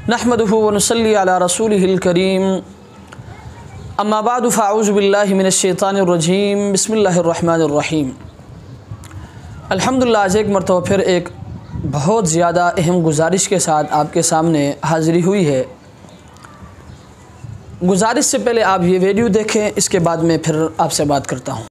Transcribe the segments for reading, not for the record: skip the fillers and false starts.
नहमदुहु व नुसल्ली अला रसूलिहिल करीम अम्मा बाद फ़अऊज़ु बिल्लाहि मिनश्शैतानिर रजीम बिस्मिल्लाहिर रहमानिर रहीम। अल्हम्दुलिल्लाह आज एक मरतबा फिर एक बहुत ज़्यादा अहम गुजारिश के साथ आपके सामने हाज़िरी हुई है। गुजारिश से पहले आप ये वीडियो देखें, इसके बाद मैं फिर आपसे बात करता हूँ।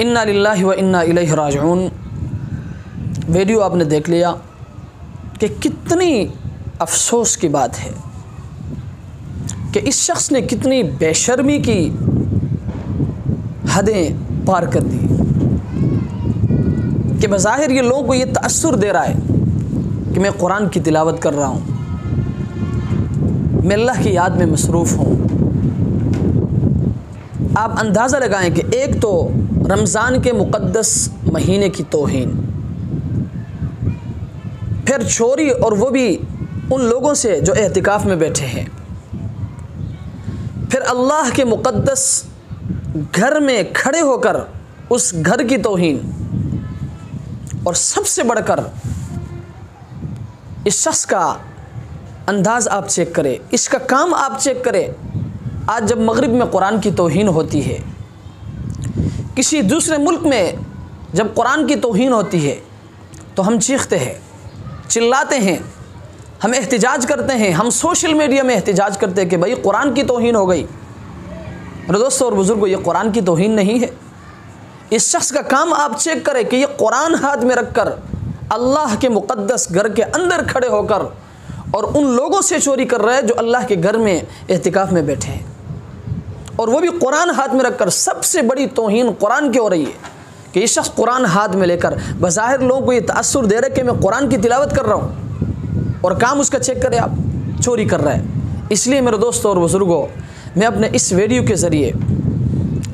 इन्ना लिल्लाहि व इन्ना इलैहि राजिऊन। वीडियो आपने देख लिया कि कितनी अफसोस की बात है कि इस शख्स ने कितनी बेशर्मी की हदें पार कर दी कि बज़ाहिर ये लोगों को ये तअस्सुर दे रहा है कि मैं कुरान की तिलावत कर रहा हूँ, मैं अल्लाह की याद में मसरूफ़ हूँ। आप अंदाज़ा लगाएं कि एक तो रमज़ान के मुक़द्दस महीने की तौहीन, फिर चोरी, और वो भी उन लोगों से जो एहतिकाफ़ में बैठे हैं, फिर अल्लाह के मुक़द्दस घर में खड़े होकर उस घर की तौहीन, और सबसे बढ़कर इस शख्स का अंदाज़ आप चेक करें, इसका काम आप चेक करें। आज जब मगरिब में कुरान की तौहीन होती है, किसी दूसरे मुल्क में जब कुरान की तौहीन होती है तो हम चीखते हैं, चिल्लाते हैं, हम एहतिजाज करते हैं, हम सोशल मीडिया में एहतिजाज करते हैं कि भाई कुरान की तौहीन हो गई। मेरे दोस्तों और बुज़ुर्गों, ये कुरान की तौहीन नहीं है। इस शख्स का काम आप चेक करें कि ये कुरान हाथ में रखकर अल्लाह के मुक़द्दस घर के अंदर खड़े होकर और उन लोगों से चोरी कर रहा है जो अल्लाह के घर में एहतिकाफ़ में बैठे हैं, और वो भी कुरान हाथ में रखकर। सबसे बड़ी तौहीन कुरान की हो रही है कि ये शख्स कुरान हाथ में लेकर बज़ाहिर लोगों को ये तअस्सुर दे रहे कि मैं कुरान की तिलावत कर रहा हूँ, और काम उसका चेक करें आप, चोरी कर रहा है। इसलिए मेरे दोस्तों और बुज़ुर्गों, मैं अपने इस वीडियो के ज़रिए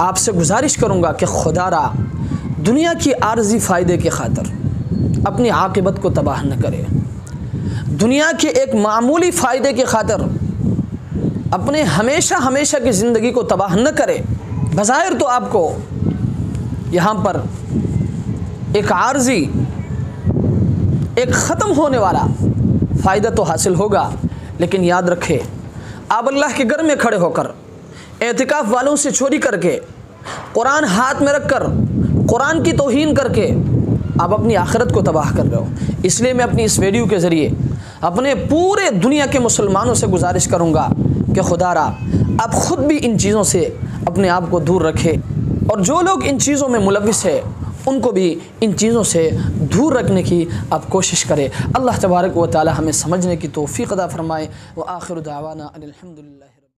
आपसे गुजारिश करूँगा कि खुदारा दुनिया की आर्जी फ़ायदे की खातिर अपनी आक़िबत को तबाह न करे, दुनिया के एक मामूली फ़ायदे की खातिर अपने हमेशा हमेशा की ज़िंदगी को तबाह न करे। बज़ाहिर तो आपको यहाँ पर एक आर्जी, एक ख़त्म होने वाला फ़ायदा तो हासिल होगा, लेकिन याद रखें, आप अल्लाह के घर में खड़े होकर एहतिकाफ़ वालों से चोरी करके, कुरान हाथ में रखकर कुरान की तौहीन करके आप अपनी आखिरत को तबाह कर रहे हो। इसलिए मैं अपनी इस वीडियो के ज़रिए अपने पूरे दुनिया के मुसलमानों से गुजारिश करूँगा कि खुदारा आप ख़ुद भी इन चीज़ों से अपने आप को दूर रखें, और जो लोग इन चीज़ों में मुलव्विस है उनको भी इन चीज़ों से दूर रखने की आप कोशिश करें। अल्लाह तबारक व तआला हमें समझने की तौफ़ीक़ अता फ़रमाए। व आखिर दावाना अनिल हम्दुलिल्लाह।